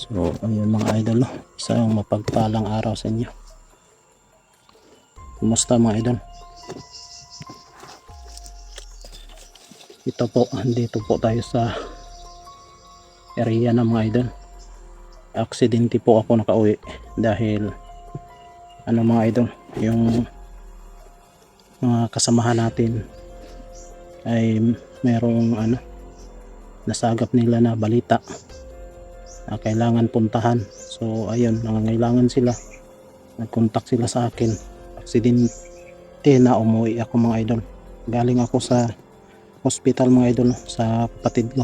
So ayun mga idol, no? Isang mapagpalang araw sa inyo. Kumusta mga idol? Ito po, andito po tayo sa area ng mga idol. Aksidente po ako nakauwi dahil ano mga idol, yung mga kasamahan natin ay merong nasagap nila na balita na kailangan puntahan. So ayun, nangangailangan sila, nag-contact sila sa akin. Aksidente na umuwi ako mga idol. Galing ako sa hospital mga idol, sa kapatid ko.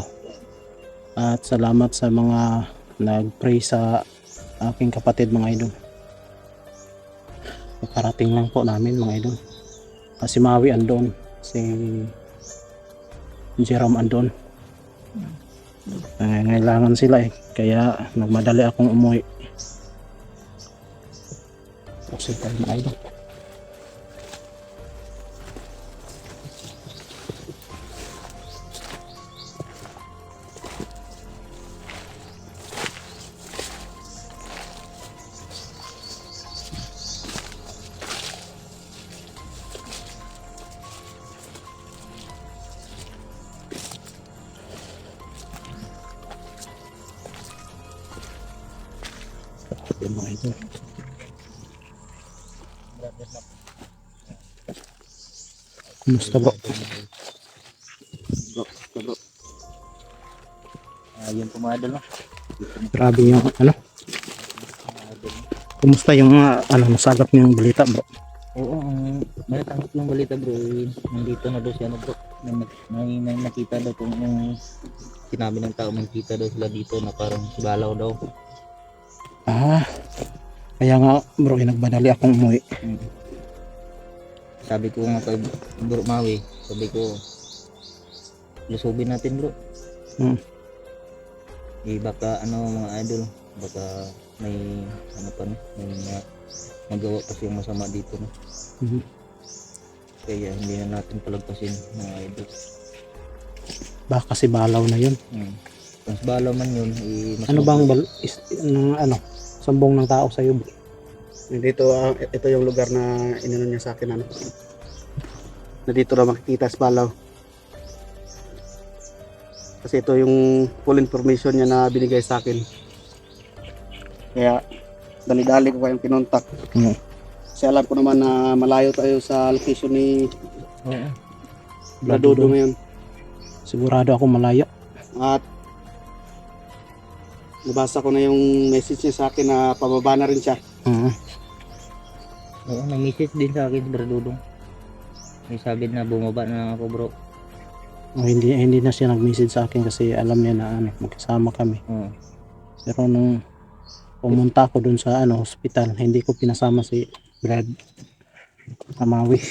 At salamat sa mga nag-pray sa aking kapatid mga idol. Parating lang po namin mga idol. Si Maui andon, si Jerome andon. Ngailangan sila kaya nagmadali akong umuwi. Hospital mga idol. Yung mga ito. Kumusta bro? Bro. Yun pumadal no. Grabe yung Kumusta yung nasagap niyong balita bro? Oo, may natanggap yung balita bro. Nandito na daw siya bro. May nakita daw kung yung sinabi ng tao, nakita daw sila dito na parang balaw daw. Kaya nga bro, nagmadali akong umuwi. Sabi ko nga kay Bro Maui, sabi ko lusubin natin bro. Baka mga idol, baka may may magawa kasi yung masama dito no. Kaya hindi na natin palagpasin mga idol. Baka kasi balaw na yun. Kung balaw man yun, mas ano bang sambong ng tao sa iyo bro? Dito, ito yung lugar na inano niya sa akin na dito na makikita sa Balaw. Kasi ito yung full information niya na binigay sa akin. Kaya dali-dali ko kayong kinontak. Kasi alam ko naman na malayo tayo sa location ni Bradodo ngayon. Sigurado ako malayo. At nabasa ko na yung message niya sa akin na pababa na rin siya. Oo, may message din sa akin Bro Dudong. May sabi na bumaba na ako bro. Hindi na siya nag-message sa akin kasi alam niya na magkasama kami. Pero nung pumunta ako dun sa hospital, hindi ko pinasama si Brad Amawi.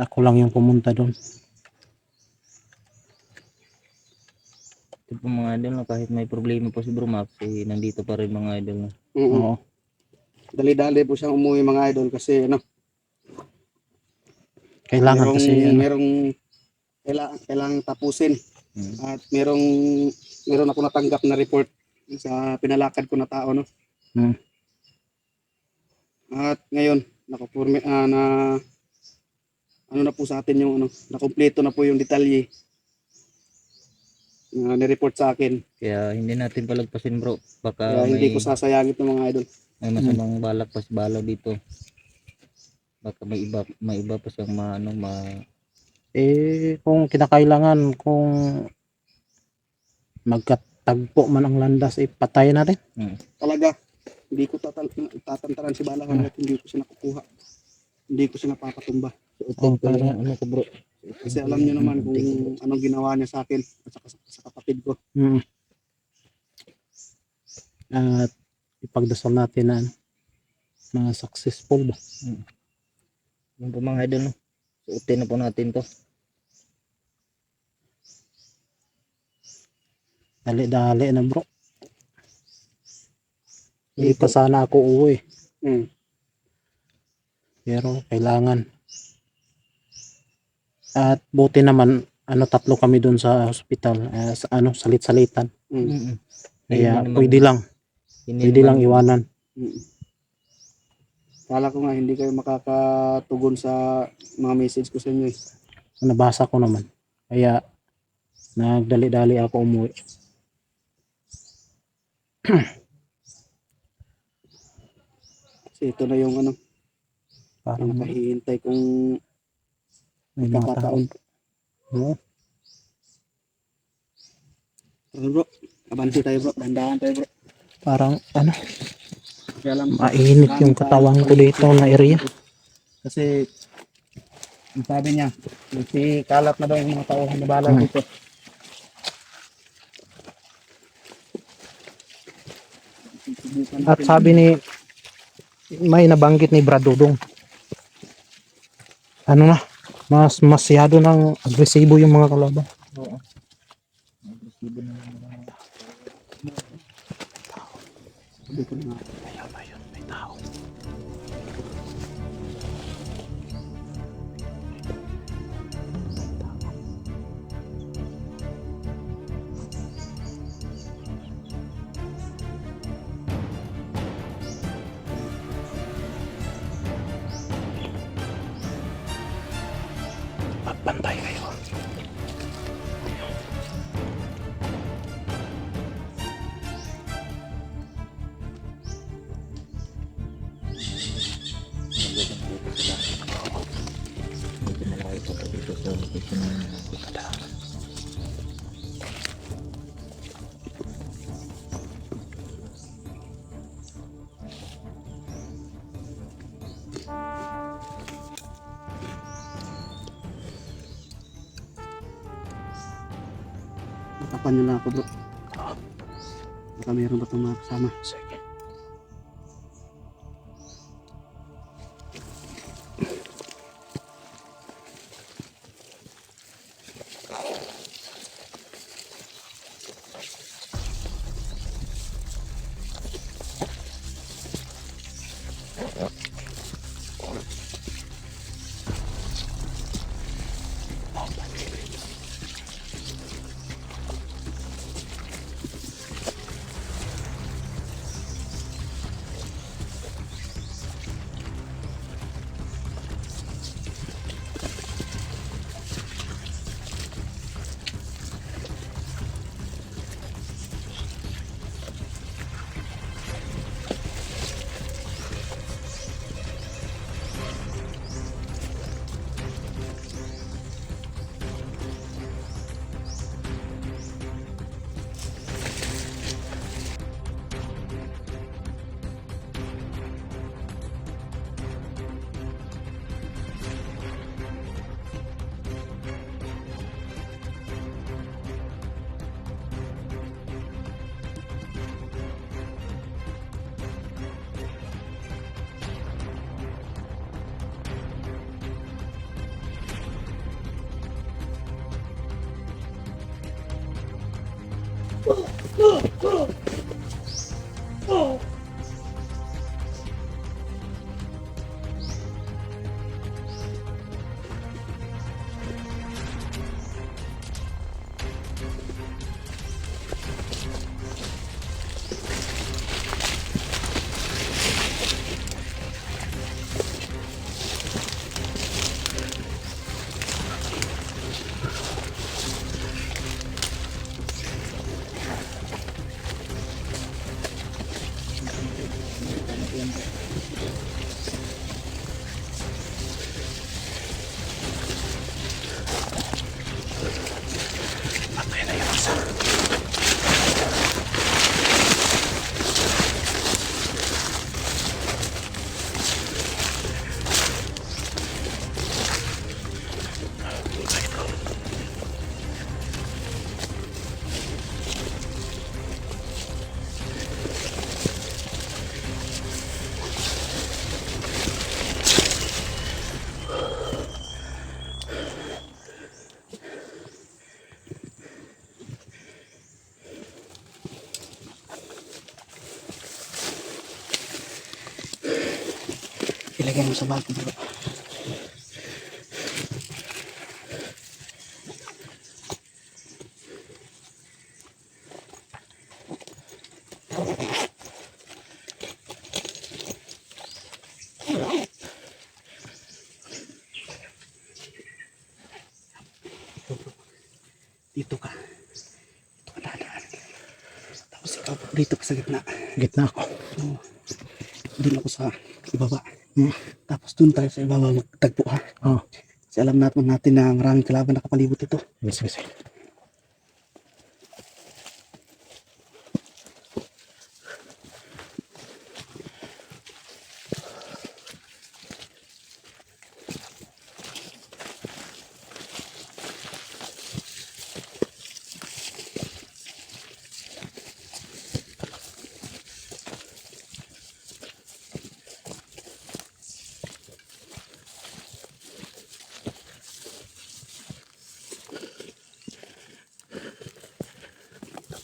Ako lang yung pumunta dun. Ito po mga idol no, kahit may problema po si Bro Max, nandito pa rin mga idol no. Oo. Dali-dali po siyang umuwi mga idol kasi Kailangan merong kailangan tapusin. At meron ako natanggap na report sa pinalakad ko na tao no. At ngayon nakaporme na na po sa atin yung nakumpleto na po yung detalye na ni-report sa akin. Kaya hindi natin palagpasin bro. Baka Kaya hindi ko sasayangin ng mga idol. May masamang balak pa si balaw dito. Baka may iba pa siyang kung kinakailangan, kung magkatagpo man ang landas, patayin natin. Talaga, hindi ko tatantaran si Balaw hanggat hindi ko siya nakukuha. Hindi ko siya napapatumba. ko bro. Kasi alam niyo naman kung anong ginawa niya sa akin at sa kapatid ko. At ipagdasal natin na successful ba. Yung po mga idol no. Suotin na po natin to. Dali-dali na bro. Hindi pa sana ako uwi. Pero kailangan. At buti naman tatlo kami doon sa hospital, salit-salitan. Kaya hindi naman- pwede lang. hindi Pwede lang naman- iwanan. Mm. Kala ko nga hindi kayo makakatugon sa mga message ko sa inyo eh. Nabasa ko naman. Kaya nagdali-dali ako umuwi. Kasi ito na yung ano, Parang pinakahihintay kong may mga tao. pagkakataon. Oo. Tara bro, abanti tayo bro, dandahan tayo bro. Parang ano, Kaya lang, mainit yung katawan ko dito na area. Kasi ang sabi niya, si kalat na daw yung mga tao na bahala dito. At sabi ni, may nabanggit ni Brad Dudong, ano na, masyado ng agresibo yung mga kalaban. Oo. Agresibo na naman. Dito na. Ayun, may tao. Bantay kayo. Medyo malayo pa pa dito sa location na kita. Matapan nyo lang ako bro. Baka meron ba itong mga kasama? Sige. Patay na yung isa. Ilagay mo sa bag bro. Dito ka. Dito ka dadaan. Tapos ikaw dito ka sa gitna. Gitna ako. Oo. Doon ako sa ibaba. Hmm. Tapos doon tayo sa ibaba magtagpo ha. Oh. Kasi alam natin na maraming kalaban nakapalibot ito. Sige, sige.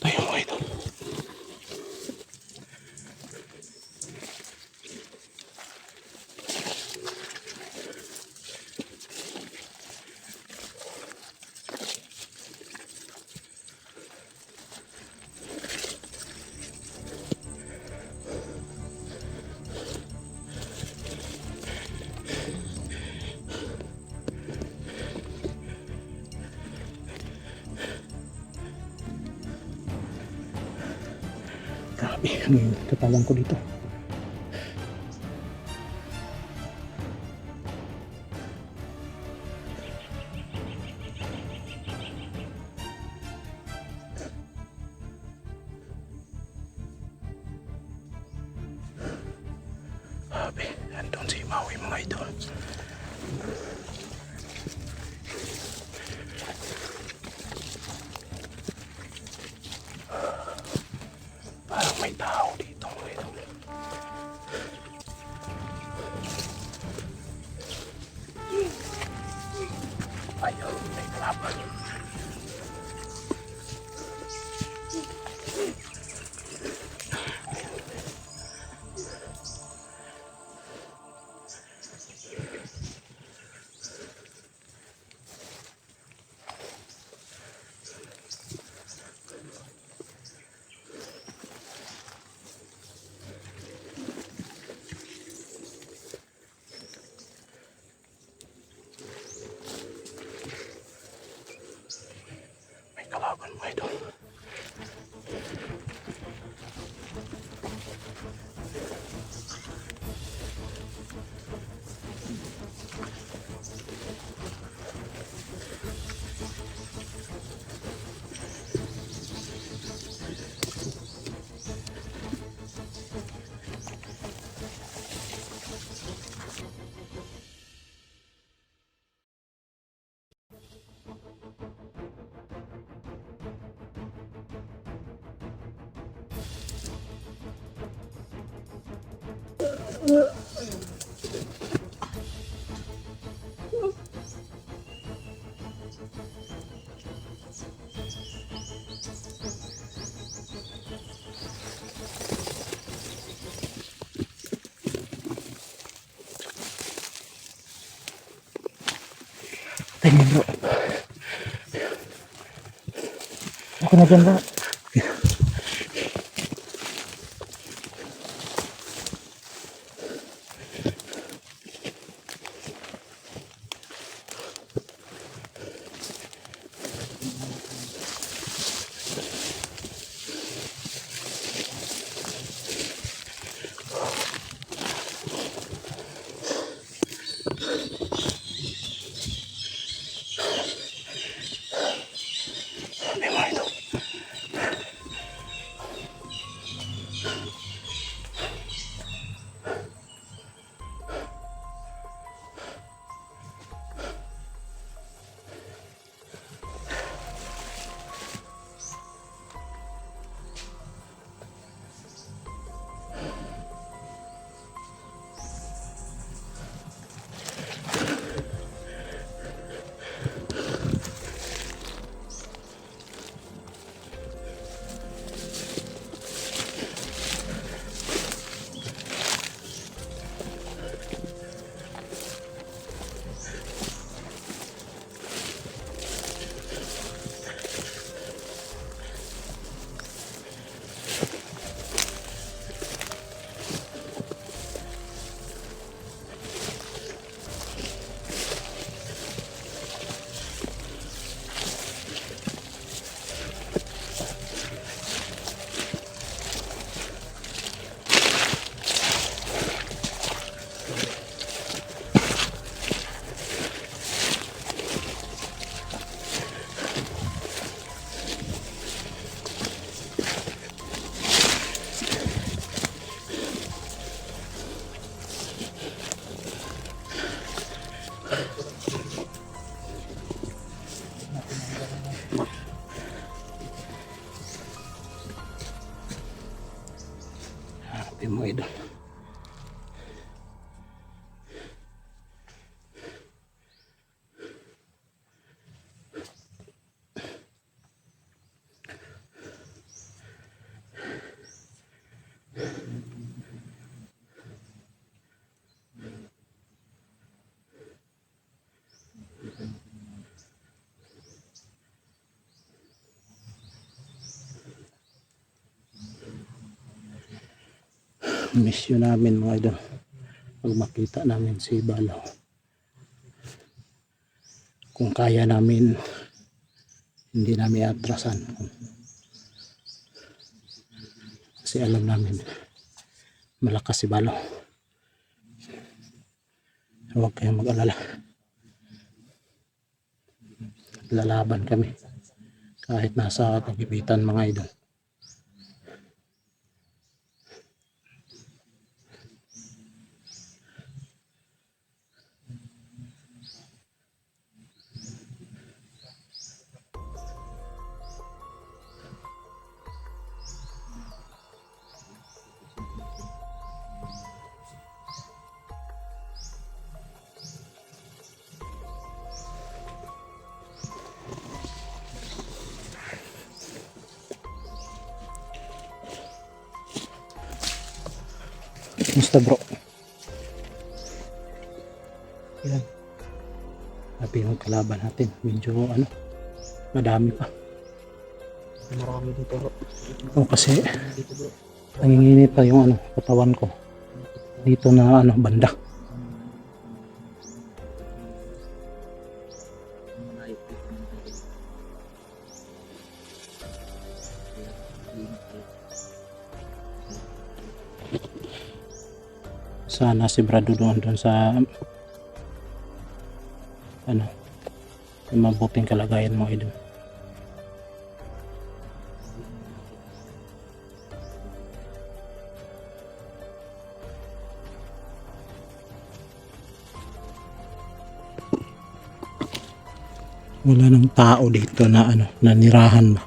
Tayo mga idol. Grabe, ang katalang ko dito. Grabe, andun si Maui mga idol. Parang may tao dito mga idol. Ayun, may kalaban. May kalaban mga idol. Tingin bro. Ako na dyan bro. May mga idol. Hanapin mo idol. Mission namin mga idol, pag makita namin si Balaw, kung kaya namin, hindi namin atrasan kasi alam namin malakas si Balaw. Huwag kayong mag-alala, lalaban kami kahit nasa kagipitan mga idol. Musta bro? Yan. Sabi yung kalaban natin, medyo madami pa. Marami dito bro. O kasi Dito bro. nanginginit pa yung katawan ko. Dito na banda. Malayo dito. Sana si Brado doon sa mabuting kalagayan mo idol. Wala nang tao dito na nanirahan ba?